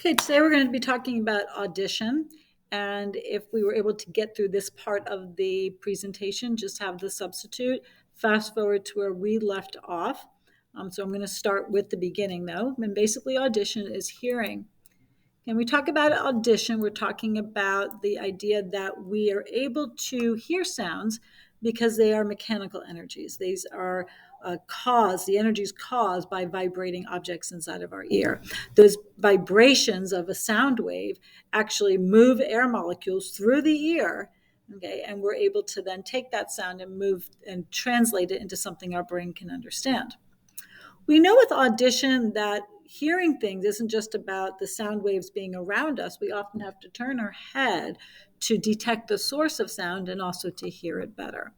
Okay, today we're going to be talking about audition. And if we were able to get through this part of the presentation, just have the substitute, fast forward to where we left off. So I'm going to start with the beginning though. And basically, audition is hearing. When we talk about audition, we're talking about the idea that we are able to hear sounds because they are mechanical energies. These are the energy is caused by vibrating objects inside of our ear. Those vibrations of a sound wave actually move air molecules through the ear. Okay, and we're able to then take that sound and move and translate it into something our brain can understand. We know with audition that hearing things isn't just about the sound waves being around us. We often have to turn our head to detect the source of sound and also to hear it better.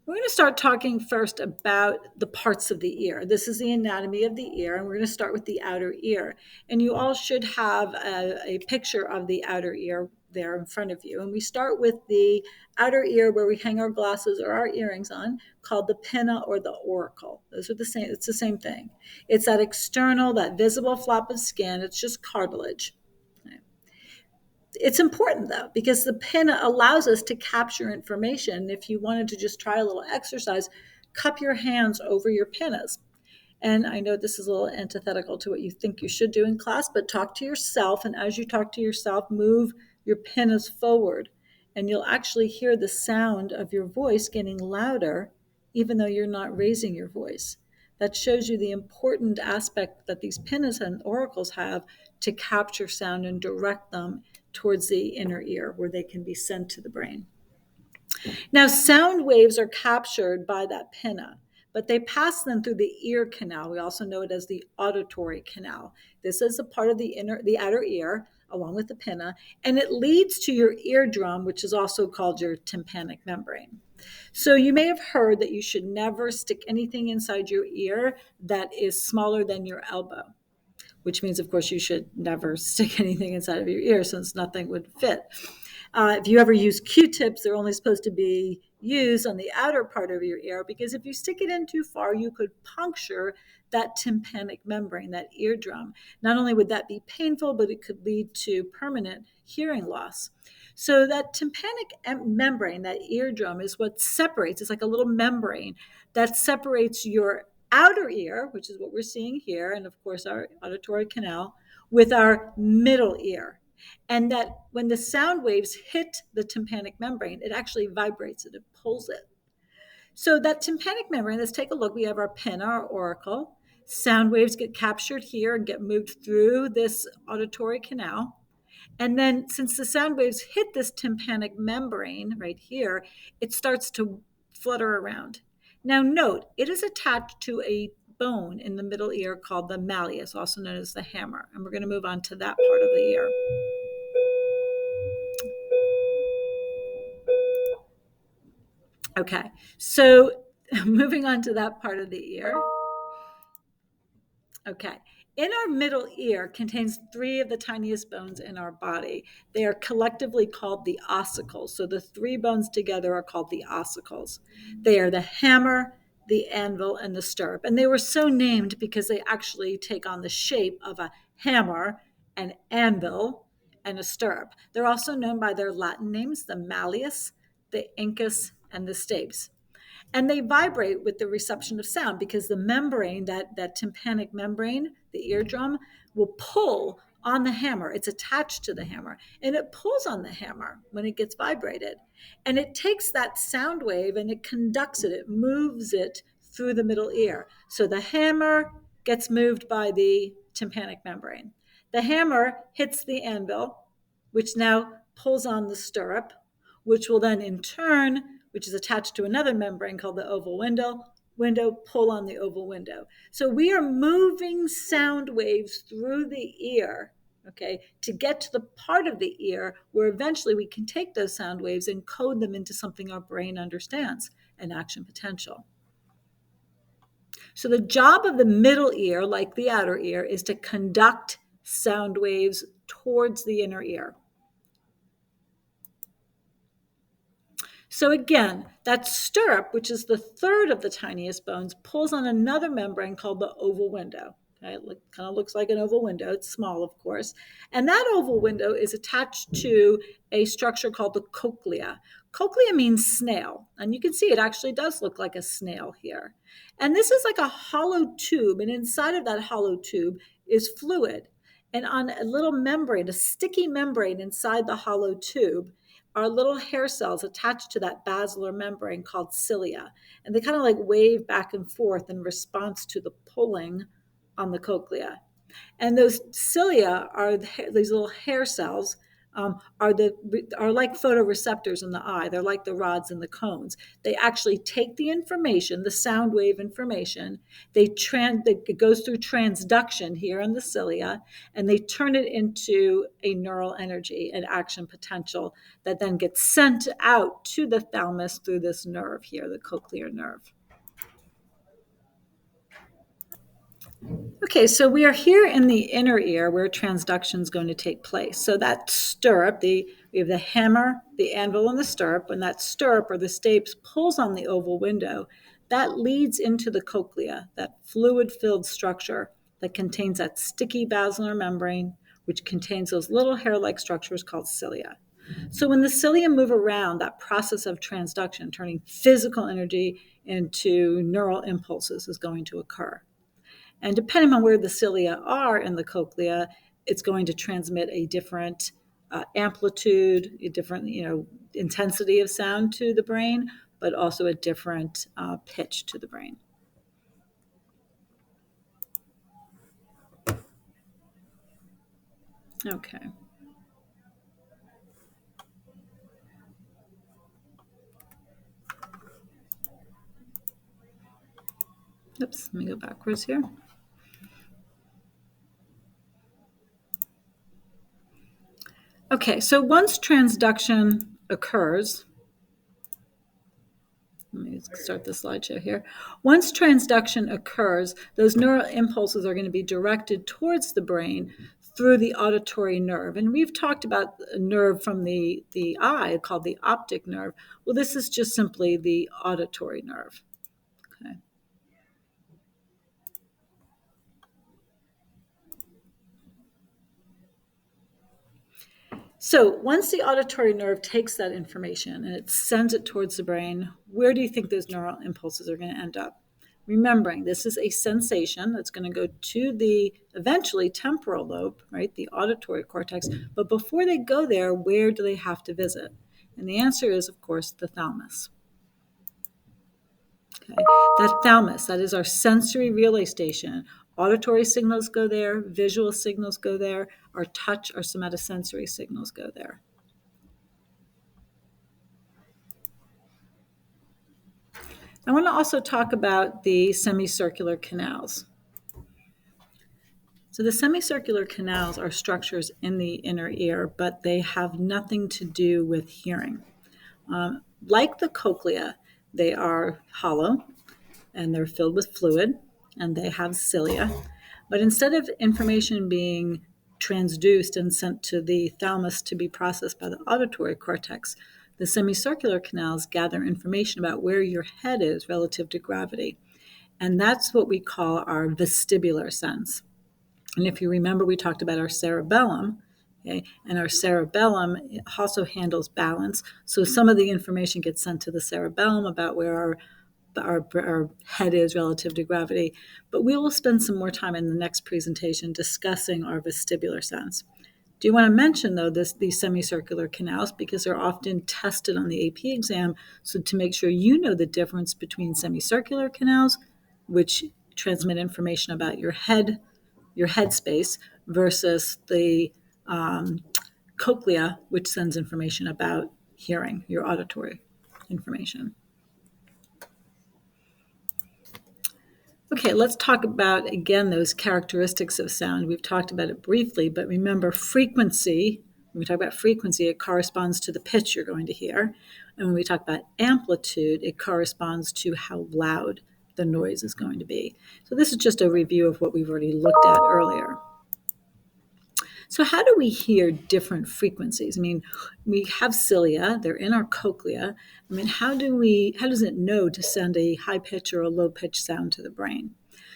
We're going to start talking first about the parts of the ear. This is the anatomy of the ear, and we're going to start with the outer ear. And you all should have a picture of the outer ear there in front of you. And we start with the outer ear where we hang our glasses or our earrings on, called the pinna or the auricle. Those are the same. It's the same thing. It's that external, that visible flap of skin. It's just cartilage. It's important though, because the pinna allows us to capture information. If you wanted to just try a little exercise, cup your hands over your pinnas. And I know this is a little antithetical to what you think you should do in class, but talk to yourself. And as you talk to yourself, move your pinnas forward. And you'll actually hear the sound of your voice getting louder, even though you're not raising your voice. That shows you the important aspect that these pinnas and auricles have to capture sound and direct them towards the inner ear where they can be sent to the brain. Now, sound waves are captured by that pinna, but they pass them through the ear canal. We also know it as the auditory canal. This is a part of the outer ear, along with the pinna, and it leads to your eardrum, which is also called your tympanic membrane. So you may have heard that you should never stick anything inside your ear that is smaller than your elbow, which means, of course, you should never stick anything inside of your ear since nothing would fit. If you ever use Q-tips, they're only supposed to be used on the outer part of your ear because if you stick it in too far, you could puncture that tympanic membrane, that eardrum. Not only would that be painful, but it could lead to permanent hearing loss. So that tympanic membrane, that eardrum, is what separates. It's like a little membrane that separates your outer ear, which is what we're seeing here, and of course our auditory canal, with our middle ear. And that when the sound waves hit the tympanic membrane, it actually vibrates it, it pulls it. So that tympanic membrane, let's take a look. We have our pinna, our auricle. Sound waves get captured here and get moved through this auditory canal. And then since the sound waves hit this tympanic membrane right here, it starts to flutter around. Now note, it is attached to a bone in the middle ear called the malleus, also known as the hammer. And we're going to move on to that part of the ear. Okay, so moving on to that part of the ear. Okay, in our middle ear contains three of the tiniest bones in our body. They are collectively called the ossicles. So the three bones together are called the ossicles. They are the hammer, the anvil, and the stirrup. And they were so named because they actually take on the shape of a hammer, an anvil, and a stirrup. They're also known by their Latin names, the malleus, the incus, and the stapes. And they vibrate with the reception of sound because the membrane, that tympanic membrane, the eardrum, will pull on the hammer. It's attached to the hammer and it pulls on the hammer when it gets vibrated. And it takes that sound wave and it conducts it, it moves it through the middle ear. So the hammer gets moved by the tympanic membrane. The hammer hits the anvil, which now pulls on the stirrup, which will then in turn, which is attached to another membrane called the oval window, pull on the oval window. So we are moving sound waves through the ear, okay, to get to the part of the ear where eventually we can take those sound waves and code them into something our brain understands, an action potential. So the job of the middle ear, like the outer ear, is to conduct sound waves towards the inner ear. So again, that stirrup, which is the third of the tiniest bones, pulls on another membrane called the oval window. Okay, it kind of looks like an oval window. It's small, of course. And that oval window is attached to a structure called the cochlea. Cochlea means snail. And you can see it actually does look like a snail here. And this is like a hollow tube. And inside of that hollow tube is fluid. And on a little membrane, a sticky membrane inside the hollow tube, are little hair cells attached to that basilar membrane called cilia. And they kind of like wave back and forth in response to the pulling on the cochlea. And those cilia are these little hair cells. Are like photoreceptors in the eye. They're like the rods and the cones. They actually take the information, the sound wave information. It goes through transduction here in the cilia, and they turn it into a neural energy, an action potential that then gets sent out to the thalamus through this nerve here, the cochlear nerve. Okay, so we are here in the inner ear where transduction is going to take place. So that stirrup, we have the hammer, the anvil, and the stirrup. When that stirrup or the stapes pulls on the oval window, that leads into the cochlea, that fluid-filled structure that contains that sticky basilar membrane, which contains those little hair-like structures called cilia. So when the cilia move around, that process of transduction, turning physical energy into neural impulses, is going to occur. And depending on where the cilia are in the cochlea, it's going to transmit a different amplitude, a different intensity of sound to the brain, but also a different pitch to the brain. Okay. Oops, let me go backwards here. Okay, so once transduction occurs, let me start the slideshow here. Once transduction occurs, those neural impulses are going to be directed towards the brain through the auditory nerve. And we've talked about a nerve from the eye called the optic nerve. Well, this is just simply the auditory nerve. Okay. So once the auditory nerve takes that information and it sends it towards the brain, where do you think those neural impulses are going to end up? Remembering this is a sensation that's going to go to the eventually temporal lobe, right, the auditory cortex. But before they go there, where do they have to visit? And the answer is, of course, the thalamus. Okay. That thalamus, that is our sensory relay station. Auditory signals go there, visual signals go there, our touch, our somatosensory signals go there. I want to also talk about the semicircular canals. So the semicircular canals are structures in the inner ear, but they have nothing to do with hearing. Like the cochlea, they are hollow and they're filled with fluid and they have cilia. But instead of information being transduced and sent to the thalamus to be processed by the auditory cortex, the semicircular canals gather information about where your head is relative to gravity. And that's what we call our vestibular sense. And if you remember, we talked about our cerebellum, okay? And our cerebellum also handles balance. So some of the information gets sent to the cerebellum about where our head is relative to gravity. But we will spend some more time in the next presentation discussing our vestibular sense. Do you want to mention, though, these semicircular canals, because they're often tested on the AP exam, so to make sure you know the difference between semicircular canals, which transmit information about your head space, versus the cochlea, which sends information about hearing, your auditory information. Okay, let's talk about, again, those characteristics of sound. We've talked about it briefly, but remember frequency. When we talk about frequency, it corresponds to the pitch you're going to hear. And when we talk about amplitude, it corresponds to how loud the noise is going to be. So this is just a review of what we've already looked at earlier. So how do we hear different frequencies? I mean, we have cilia, they're in our cochlea. I mean, how does it know to send a high pitch or a low pitch sound to the brain?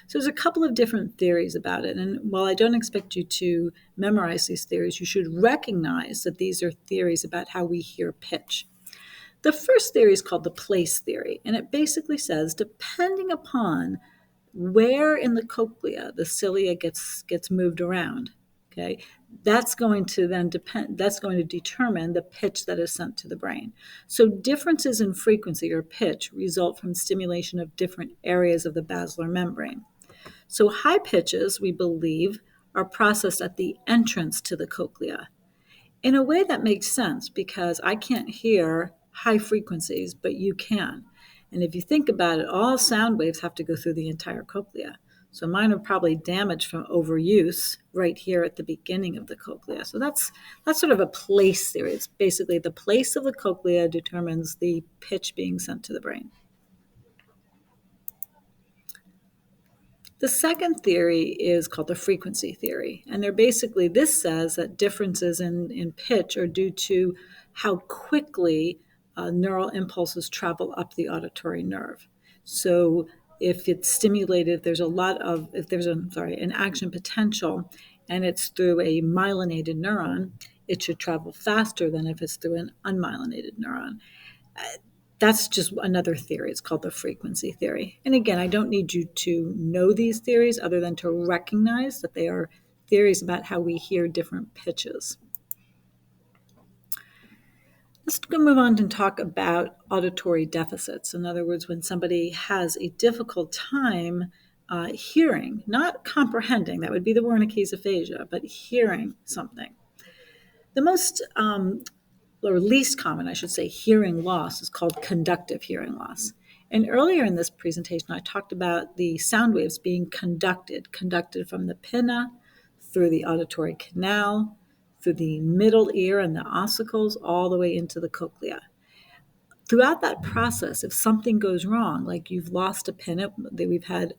So there's a couple of different theories about it. And while I don't expect you to memorize these theories, you should recognize that these are theories about how we hear pitch. The first theory is called the place theory, and it basically says depending upon where in the cochlea the cilia gets moved around, okay, that's going to determine the pitch that is sent to the brain. So differences in frequency or pitch result from stimulation of different areas of the basilar membrane. So high pitches, we believe, are processed at the entrance to the cochlea. In a way that makes sense because I can't hear high frequencies, but you can. And if you think about it, all sound waves have to go through the entire cochlea. So mine are probably damaged from overuse right here at the beginning of the cochlea. So that's sort of a place theory. It's basically the place of the cochlea determines the pitch being sent to the brain. The second theory is called the frequency theory. And this says that differences in pitch are due to how quickly neural impulses travel up the auditory nerve. So if it's stimulated, if there's an action potential and it's through a myelinated neuron, it should travel faster than if it's through an unmyelinated neuron. That's just another theory. It's called the frequency theory. And again, I don't need you to know these theories other than to recognize that they are theories about how we hear different pitches. Let's move on and talk about auditory deficits. In other words, when somebody has a difficult time hearing, not comprehending, that would be the Wernicke's aphasia, but hearing something. The most or least common, I should say, hearing loss is called conductive hearing loss. And earlier in this presentation, I talked about the sound waves being conducted from the pinna through the auditory canal, through the middle ear and the ossicles, all the way into the cochlea. Throughout that process, if something goes wrong, like you've lost a pinna, we've had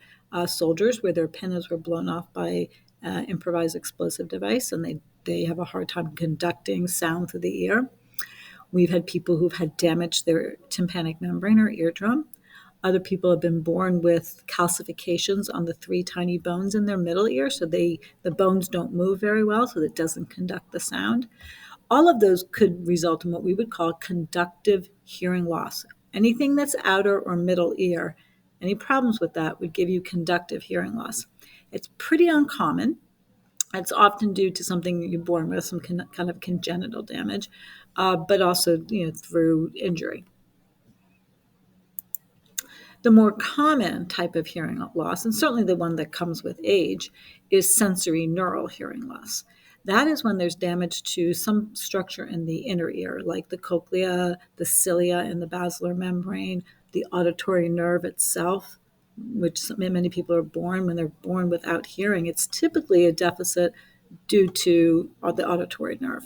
soldiers where their pinnas were blown off by improvised explosive device, and they have a hard time conducting sound through the ear. We've had people who've had damaged their tympanic membrane or eardrum. Other people have been born with calcifications on the 3 tiny bones in their middle ear, so the bones don't move very well, so it doesn't conduct the sound. All of those could result in what we would call conductive hearing loss. Anything that's outer or middle ear, any problems with that would give you conductive hearing loss. It's pretty uncommon. It's often due to something you're born with, some kind of congenital damage, but also through injury. The more common type of hearing loss, and certainly the one that comes with age, is sensory neural hearing loss. That is when there's damage to some structure in the inner ear, like the cochlea, the cilia in the basilar membrane, the auditory nerve itself, which many people are born. When they're born without hearing, it's typically a deficit due to the auditory nerve.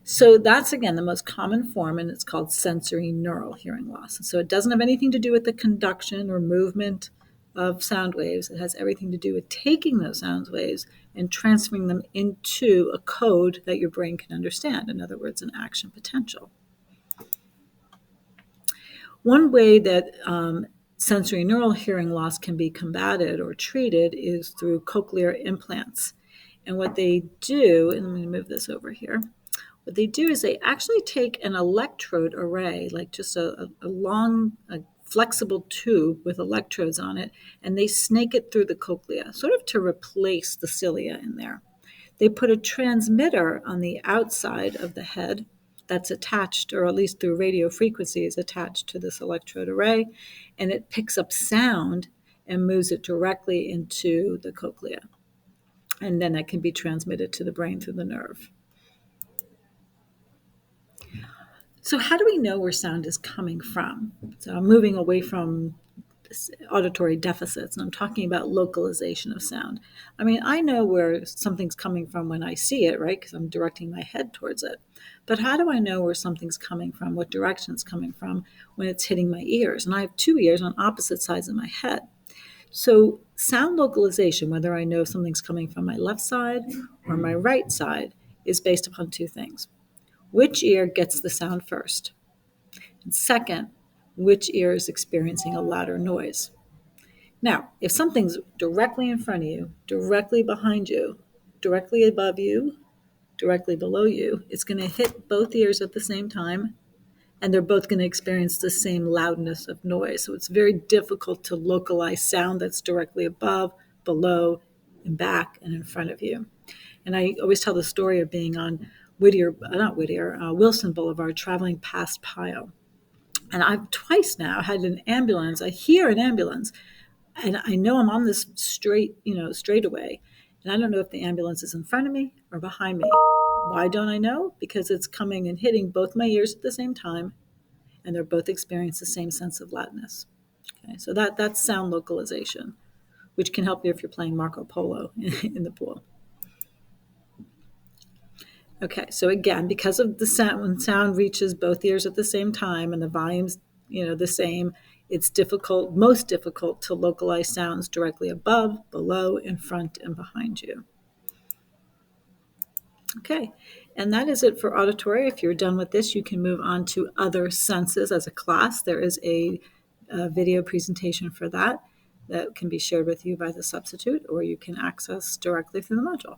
So that's, again, the most common form, and it's called sensory neural hearing loss. So it doesn't have anything to do with the conduction or movement of sound waves. It has everything to do with taking those sound waves and transferring them into a code that your brain can understand. In other words, an action potential. One way that sensory neural hearing loss can be combated or treated is through cochlear implants. And what they do, and I'm going to move this over here, what they do is they actually take an electrode array, like just a long, flexible tube with electrodes on it, and they snake it through the cochlea, sort of to replace the cilia in there. They put a transmitter on the outside of the head that's attached, or at least through radio frequencies, attached to this electrode array, and it picks up sound and moves it directly into the cochlea. And then that can be transmitted to the brain through the nerve. So how do we know where sound is coming from? So I'm moving away from auditory deficits, and I'm talking about localization of sound. I mean, I know where something's coming from when I see it, right? Because I'm directing my head towards it. But how do I know where something's coming from, what direction it's coming from when it's hitting my ears? And I have 2 ears on opposite sides of my head. So sound localization, whether I know if something's coming from my left side or my right side, is based upon 2 things. Which ear gets the sound first? And second, which ear is experiencing a louder noise? Now, if something's directly in front of you, directly behind you, directly above you, directly below you, it's going to hit both ears at the same time, and they're both going to experience the same loudness of noise. So it's very difficult to localize sound that's directly above, below, and back and in front of you. And I always tell the story of being on Wilson Boulevard, traveling past Pyle. And I've twice now had an ambulance. I hear an ambulance, and I know I'm on this straightaway, and I don't know if the ambulance is in front of me or behind me. Why don't I know? Because it's coming and hitting both my ears at the same time, and they're both experiencing the same sense of loudness. Okay, so that's sound localization, which can help you if you're playing Marco Polo in the pool. Okay, so again, because of the sound, when sound reaches both ears at the same time and the volume's the same, it's most difficult to localize sounds directly above, below, in front, and behind you. Okay, and that is it for auditory. If you're done with this, you can move on to other senses as a class. There is a video presentation for that can be shared with you by the substitute, or you can access directly through the module.